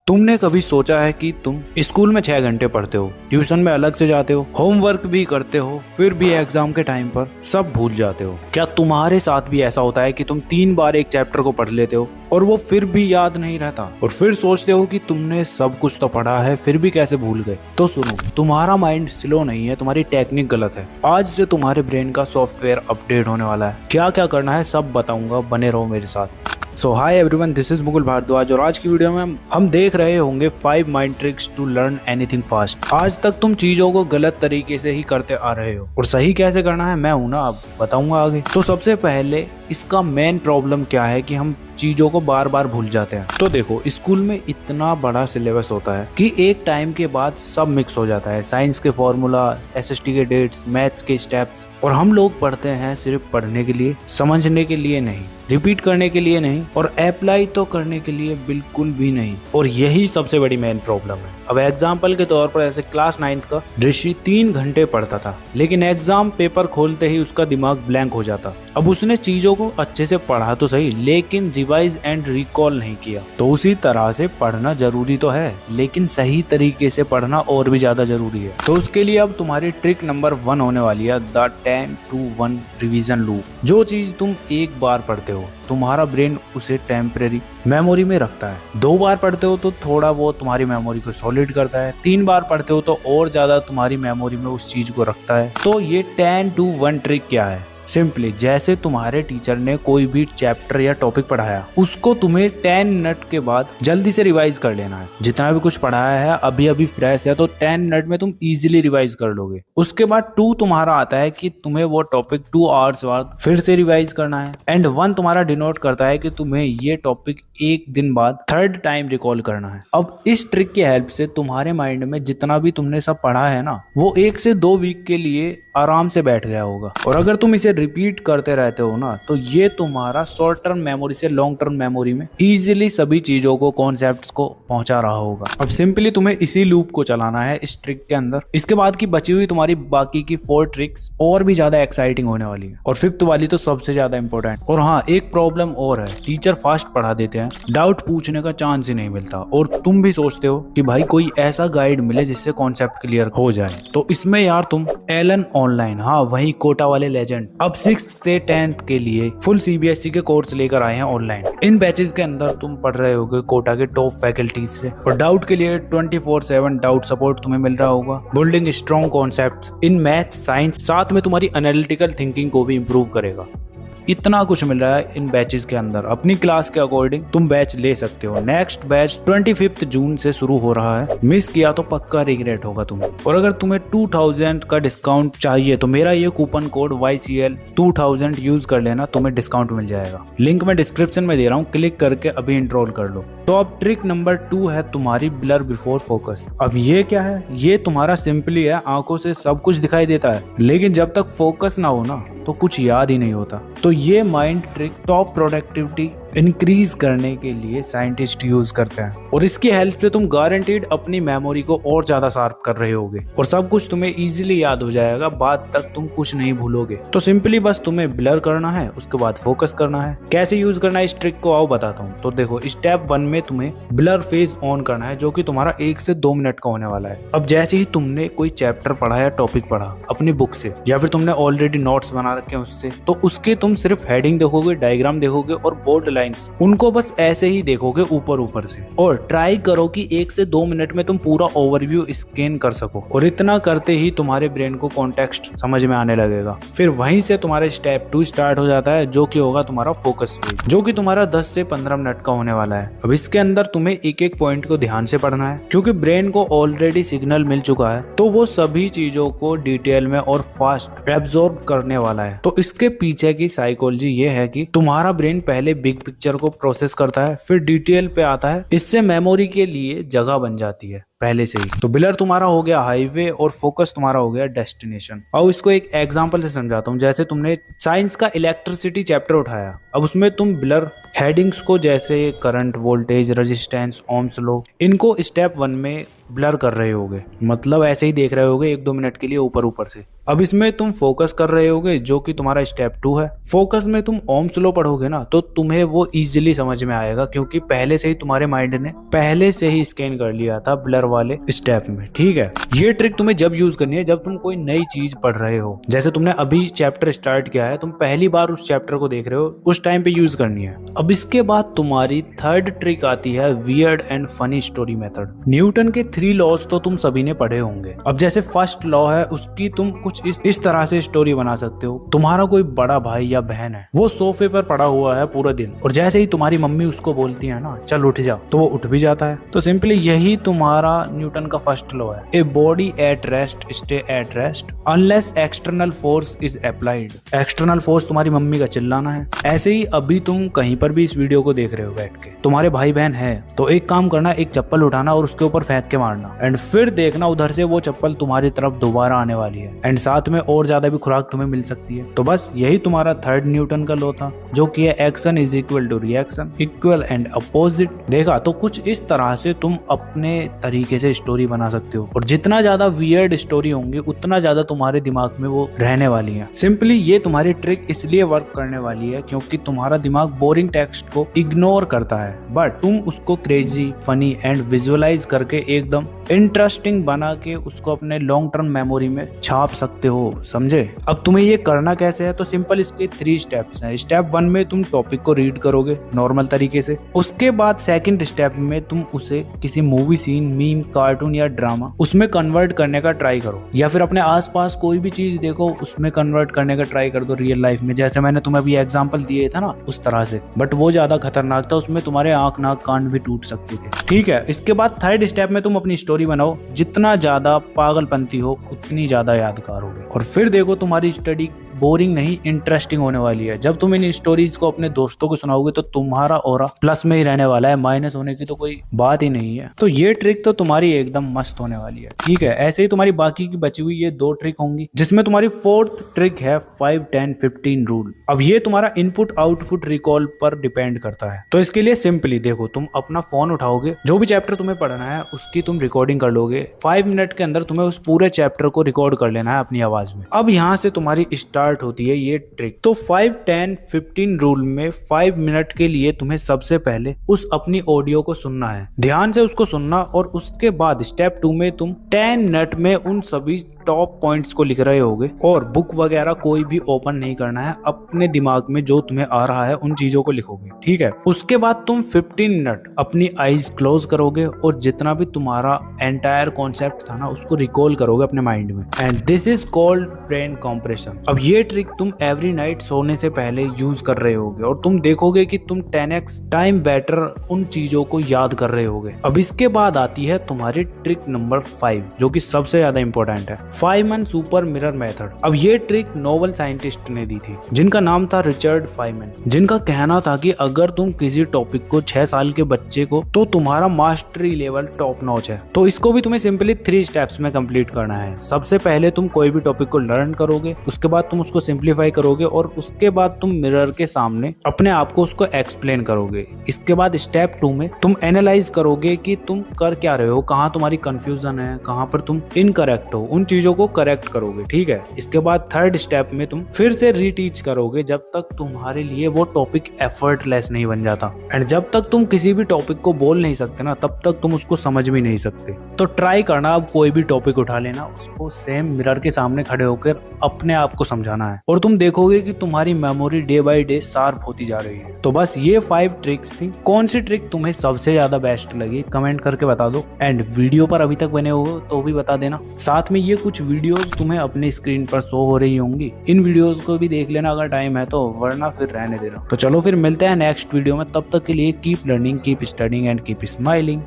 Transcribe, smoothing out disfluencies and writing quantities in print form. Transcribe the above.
तुमने कभी सोचा है कि तुम स्कूल में 6 घंटे पढ़ते हो, ट्यूशन में अलग से जाते हो, होमवर्क भी करते हो, फिर भी एग्जाम के टाइम पर सब भूल जाते हो। क्या तुम्हारे साथ भी ऐसा होता है कि तुम 3 बार एक चैप्टर को पढ़ लेते हो और वो फिर भी याद नहीं रहता और फिर सोचते हो कि तुमने सब कुछ तो पढ़ा है फिर भी कैसे भूल गए? तो सुनो, तुम्हारा माइंड स्लो नहीं है, तुम्हारी टेक्निक गलत है। आज से तुम्हारे ब्रेन का सॉफ्टवेयर अपडेट होने वाला है। क्या क्या करना है सब बताऊंगा, बने रहो मेरे साथ। So hi everyone, this is Mukul Bhardwaj और आज की वीडियो में हम देख रहे होंगे 5 mind tricks to learn anything fast. आज तक तुम चीजों को गलत तरीके से ही करते आ रहे हो और सही कैसे करना है मैं हूं ना, अब बताऊंगा आगे। तो सबसे पहले इसका मेन प्रॉब्लम क्या है कि हम चीजों को बार बार भूल जाते हैं। तो देखो, स्कूल में इतना बड़ा सिलेबस होता है कि एक टाइम के बाद सब मिक्स हो जाता है। साइंस के फॉर्मूला, एसएसटी के डेट्स, मैथ्स के स्टेप्स, और हम लोग पढ़ते हैं सिर्फ पढ़ने के लिए, समझने के लिए नहीं, रिपीट करने के लिए नहीं और अप्लाई तो करने के लिए बिल्कुल भी नहीं। और यही सबसे बड़ी मेन प्रॉब्लम है। अब एग्जाम्पल के तौर पर ऐसे क्लास 9th का ऋषि 3 घंटे पढ़ता था, लेकिन एग्जाम पेपर खोलते ही उसका दिमाग ब्लैंक हो जाता। अब उसने चीजों को अच्छे से पढ़ा तो सही, लेकिन रिवाइज एंड रिकॉल नहीं किया। तो उसी तरह से पढ़ना जरूरी तो है, लेकिन सही तरीके से पढ़ना और भी ज्यादा जरूरी है। तो उसके लिए अब तुम्हारी ट्रिक नंबर 1 होने वाली है द 10 to 1 रिवीजन लूप। जो चीज तुम एक बार पढ़ते हो, तुम्हारा ब्रेन उसे टेम्परेरी मेमोरी में रखता है। 2 बार पढ़ते हो तो थोड़ा वो तुम्हारी मेमोरी को सॉलिड करता है। 3 बार पढ़ते हो तो और ज्यादा तुम्हारी मेमोरी में उस चीज को रखता है। तो ये 10 to 1 ट्रिक क्या है? सिंपली जैसे तुम्हारे टीचर ने कोई भी चैप्टर या टॉपिक पढ़ाया, उसको तुम्हें 10 मिनट के बाद जल्दी से रिवाइज कर लेना है। जितना भी कुछ पढ़ाया है अभी अभी फ्रेश है तो 10 मिनट में तुम इजीली रिवाइज कर लोगे। उसके बाद 2 तुम्हारा आता है कि तुम्हें वो टॉपिक 2 आवर्स बाद फिर से रिवाइज करना है। एंड 1 तुम्हारा डिनोट करता है कि तुम्हें ये टॉपिक 1 दिन बाद 3rd टाइम रिकॉल करना है। अब इस ट्रिक की हेल्प से तुम्हारे माइंड में जितना भी तुमने सब पढ़ा है ना, वो 1 से 2 वीक के लिए आराम से बैठ गया होगा। और अगर तुम इसे रिपीट करते रहते हो ना, तो ये तुम्हारा शॉर्ट टर्म मेमोरी से लॉन्ग टर्म मेमोरी में इजीली सभी चीजों को, कॉन्सेप्ट्स को पहुंचा रहा होगा। अब सिंपली तुम्हें इसी लूप को चलाना है इस ट्रिक के अंदर। इसके बाद की बची हुई तुम्हारी बाकी की 4 ट्रिक्स और भी ज्यादा एक्साइटिंग होने वाली है, और 5th वाली तो सबसे ज्यादा इंपॉर्टेंट। और हाँ, एक प्रॉब्लम और है, टीचर फास्ट पढ़ा देते हैं, डाउट पूछने का चांस ही नहीं मिलता। और तुम भी सोचते हो कि भाई कोई ऐसा गाइड मिले जिससे कॉन्सेप्ट क्लियर हो जाए। तो इसमें यार तुम एलन ऑनलाइन, हाँ वही कोटा वाले लेजेंड, अब 6th से 10th के लिए फुल सीबीएसई के कोर्स लेकर आए हैं ऑनलाइन। इन बैचेस के अंदर तुम पढ़ रहे होगे कोटा के टॉप फैकल्टीज से, और डाउट के लिए 24/7 डाउट सपोर्ट तुम्हें मिल रहा होगा। Building strong concepts in maths, science, साथ में तुम्हारी एनालिटिकल थिंकिंग को भी इंप्रूव करेगा। इतना कुछ मिल रहा है इन बैचेस के अंदर। अपनी क्लास के अकॉर्डिंग तुम बैच ले सकते हो। नेक्स्ट बैच 25 जून से शुरू हो रहा है, मिस किया तो पक्का रिग्रेट होगा तुम्हें। और अगर तुम्हें 2000 का डिस्काउंट चाहिए तो मेरा ये कूपन कोड YCL 2000 यूज कर लेना, तुम्हें डिस्काउंट मिल जाएगा। लिंक मैं डिस्क्रिप्शन में दे रहा हूँ, क्लिक करके अभी एनरोल कर लो। तो अब ट्रिक नंबर 2 है तुम्हारी ब्लर बिफोर फोकस। अब ये क्या है? ये तुम्हारा सिंपली है, आंखों से सब कुछ दिखाई देता है, लेकिन जब तक फोकस ना हो ना तो कुछ याद ही नहीं होता। तो ये mind trick top productivity increase करने के लिए साइंटिस्ट यूज करते हैं, और इसकी हेल्प से तुम गारंटीड अपनी मेमोरी को और ज्यादा शार्प कर रहे होगे और सब कुछ तुम्हें इजीली याद हो जाएगा। बाद तक तुम कुछ नहीं भूलोगे। तो सिंपली बस तुम्हें ब्लर करना है, उसके बाद फोकस करना है। कैसे यूज करना है इस ट्रिक को आओ बताता हूँ। तो देखो, स्टेप 1 में तुम्हें ब्लर फेज ऑन करना है, जो कि तुम्हारा 1 से 2 मिनट का होने वाला है। अब जैसे ही तुमने कोई चैप्टर पढ़ा या टॉपिक पढ़ा अपनी बुक से, या फिर तुमने ऑलरेडी नोट्स बना रखे हैं उससे, तो उसके तुम सिर्फ हेडिंग देखोगे, डायग्राम देखोगे और बोल्ड लाइंस, उनको बस ऐसे ही देखोगे ऊपर ऊपर से। और ट्राई करो कि 1 से 2 मिनट में तुम पूरा ओवरव्यू स्कैन कर सको, और इतना करते ही तुम्हारे ब्रेन को कॉन्टेक्स्ट समझ में आने लगेगा। फिर वहीं से तुम्हारा स्टेप 2 स्टार्ट हो जाता है, जो कि होगा तुम्हारा फोकस फेज, जो कि तुम्हारा 10 से 15 मिनट का होने वाला है। अब इसके अंदर तुम्हें एक एक पॉइंट को ध्यान से पढ़ना है, क्योंकि ब्रेन को ऑलरेडी सिग्नल मिल चुका है, तो वो सभी चीजों को डिटेल में और फास्ट एब्जॉर्ब करने वाला है। तो इसके पीछे की साइकोलॉजी ये है कि तुम्हारा ब्रेन पहले बिग पिक्चर को प्रोसेस करता है, फिर डिटेल पे आता है। इससे मेमोरी के लिए जगह बन जाती है। पहले से ही। तो ब्लर तुम्हारा हो गया हाईवे और फोकस तुम्हारा हो गया डेस्टिनेशन। अब इसको एक एग्जांपल से समझाता हूँ। जैसे तुमने साइंस का इलेक्ट्रिसिटी चैप्टर उठाया, अब उसमें तुम ब्लर हेडिंग्स को जैसे current, voltage, resistance, Ohm's law, इनको स्टेप 1 में ब्लर कर रहे होगे, मतलब ऐसे ही देख रहे होगे 1-2 मिनट के लिए ऊपर ऊपर से। अब इसमें तुम फोकस कर रहे होगे जो कि तुम्हारा स्टेप 2 है। फोकस में तुम ओम्स लॉ पढ़ोगे ना तो तुम्हें वो इजीली समझ में आएगा, क्योंकि पहले से ही तुम्हारे माइंड ने पहले से ही स्कैन कर लिया था ब्लर वाले स्टेप में। ठीक है, ये ट्रिक तुम्हें जब यूज करनी है जब तुम कोई नई चीज पढ़ रहे हो। जैसे तुमने अभी चैप्टर स्टार्ट किया है, तुम पहली बार उस चैप्टर को देख रहे हो, उस टाइम पे यूज करनी है। अब इसके बाद तुम्हारी थर्ड ट्रिक आती है weird and funny story method. Newton के 3 लॉज तो तुम सभी ने पढ़े होंगे। अब जैसे फर्स्ट लॉ है, उसकी तुम कुछ इस तरह से स्टोरी बना सकते हो। तुम्हारा कोई बड़ा भाई या बहन है, वो सोफे पर पड़ा हुआ है पूरा दिन, और जैसे ही तुम्हारी मम्मी उसको बोलती है ना चल उठ जा, तो वो उठ भी जाता है। तो सिंपली यही तुम्हारा न्यूटन का फर्स्ट लॉ है। A body at rest stay at rest unless external force is applied. External force तुम्हारी मम्मी का चिल्लाना है। ऐसे ही अभी तुम कहीं पर भी इस वीडियो को देख रहे हो बैठ के, तुम्हारे भाई बहन है तो एक काम करना, एक चप्पल उठाना और उसके ऊपर फेंक के मारना, एंड फिर देखना उधर से वो चप्पल तुम्हारी तरफ दोबारा आने वाली है, एंड साथ में और ज्यादा भी खुराक तुम्हें मिल सकती है। तो बस यही तुम्हारा थर्ड न्यूटन का लॉ था, जो कि है action is equal to reaction, equal and opposite. देखा, तो कुछ इस तरह से तुम अपने तरीके से स्टोरी बना सकते हो, और जितना ज्यादा वियर्ड स्टोरी होंगी उतना ज्यादा तुम्हारे दिमाग में वो रहने वाली है। सिंपली ये तुम्हारी ट्रिक इसलिए वर्क करने वाली है क्योंकि तुम्हारा दिमाग बोरिंग टेक्स्ट को इग्नोर करता है, बट तुम उसको क्रेजी, फनी एंड विजुअलाइज करके एकदम इंटरेस्टिंग बना के उसको अपने लॉन्ग टर्म मेमोरी में छाप सकते हो। समझे? अब तुम्हें ये करना कैसे है, तो सिंपल इसके 3 स्टेप्स हैं। स्टेप 1 में तुम टॉपिक को रीड करोगे नॉर्मल तरीके से। उसके बाद सेकंड स्टेप में तुम उसे किसी मूवी सीन, मीम, कार्टून या ड्रामा उसमें कन्वर्ट करने का ट्राई करो, या फिर अपने आसपास कोई भी चीज देखो उसमें कन्वर्ट करने का ट्राई कर दो रियल लाइफ में। जैसे मैंने तुम्हें अभी एग्जांपल दिए था ना उस तरह से, बट वो ज्यादा खतरनाक था, उसमें तुम्हारे आंख नाक कान भी टूट सकते थे। ठीक है, इसके बाद थर्ड स्टेप में तुम अपनी स्टोरी बनाओ। जितना ज्यादा पागलपंती हो उतनी ज्यादा यादगार होगी, और फिर देखो तुम्हारी स्टडी बोरिंग नहीं इंटरेस्टिंग होने वाली है। जब तुम इन स्टोरीज को अपने दोस्तों को सुनाओगे तो तुम्हारा ऑरा प्लस में ही रहने वाला है, माइनस होने की तो कोई बात ही नहीं है। तो ये ट्रिक तो तुम्हारी एकदम मस्त होने वाली है। ठीक है, ऐसे ही तुम्हारी बाकी की बची हुई ये 2 ट्रिक होंगी, जिसमें तुम्हारी 4th ट्रिक है 5-10-15 रूल। अब ये तुम्हारा इनपुट आउटपुट रिकॉल पर डिपेंड करता है। तो इसके लिए सिंपली देखो, तुम अपना फोन उठाओगे, जो भी चैप्टर तुम्हें पढ़ना है उसकी तुम रिकॉर्डिंग कर लोगे। 5 मिनट के अंदर तुम्हें उस पूरे चैप्टर को रिकॉर्ड कर लेना है अपनी आवाज में। अब यहाँ से तुम्हारी स्टार्ट होती है ये ट्रिक। तो 5-10-15 रूल में 5 मिनट के लिए तुम्हें सबसे पहले उस अपनी ऑडियो को सुनना है, ध्यान से उसको सुनना, और उसके बाद स्टेप 2 में तुम 10 मिनट में उन सभी टॉप पॉइंट्स को लिख रहे होगे, और बुक वगैरह कोई भी ओपन नहीं करना है, अपने दिमाग में जो तुम्हें आ रहा है उन चीजों को लिखोगे। ठीक है, उसके बाद तुम 15 मिनट अपनी आईज क्लोज करोगे और जितना भी तुम्हारा एंटायर कॉन्सेप्ट था ना उसको रिकॉल करोगे अपने माइंड में, and this is called brain compression. अब ये ट्रिक तुम एवरी नाइट सोने से पहले यूज कर रहे होगे, और तुम देखोगे कि तुम 10x टाइम बेटर उन चीजों को याद कर रहे होगे। अब इसके बाद आती है तुम्हारी ट्रिक नंबर 5, जो कि सबसे ज्यादा इंपॉर्टेंट है, 5-man सुपर मिरर मेथड। अब ये ट्रिक नोबेल साइंटिस्ट ने दी थी, जिनका नाम था रिचर्ड फाइमन, जिनका कहना था कि अगर तुम किसी टॉपिक को 6 साल के बच्चे को, तो तुम्हारा मास्टरी लेवल टॉप नॉच है। तो इसको भी तुम्हें सिंपली 3 स्टेप्स में कंप्लीट करना है। सबसे पहले तुम कोई भी टॉपिक को लर्न करोगे, उसके बाद तुम उसको सिंप्लीफाई करोगे, और उसके बाद तुम मिरर के सामने अपने आप को उसको एक्सप्लेन करोगे। इसके बाद स्टेप 2 में तुम एनालाइज करोगे कि तुम कर क्या रहे हो, कहाँ तुम्हारी कंफ्यूजन है, कहाँ पर तुम इनकरेक्ट हो, उन चीजों को करेक्ट करोगे। ठीक है, इसके बाद थर्ड स्टेप में तुम फिर से रीटीच करोगे जब तक तुम्हारे लिए वो टॉपिक एफर्टलेस नहीं बन जाता, एंड जब तक तुम किसी भी टॉपिक को बोल नहीं सकते ना तब तक तुम उसको समझ भी नहीं सकते। तो ट्राई करना, अब कोई भी टॉपिक उठा लेना, उसको सेम मिरर के सामने खड़े होकर अपने आप को समझाना है, और तुम देखोगे कि तुम्हारी memory day by day sharp होती जा रही है। तो बस ये 5 ट्रिक्स थी। कौन सी ट्रिक तुम्हें सबसे ज्यादा बेस्ट लगी कमेंट करके बता दो, एंड वीडियो पर अभी तक बने हो तो भी बता देना। साथ में ये कुछ वीडियोस तुम्हें अपनी स्क्रीन पर शो हो रही होंगी, इन वीडियोस को भी देख लेना अगर टाइम है तो, वरना फिर रहने देना। तो चलो फिर मिलते हैं नेक्स्ट वीडियो में, तब तक के लिए keep learning, keep studying and keep smiling.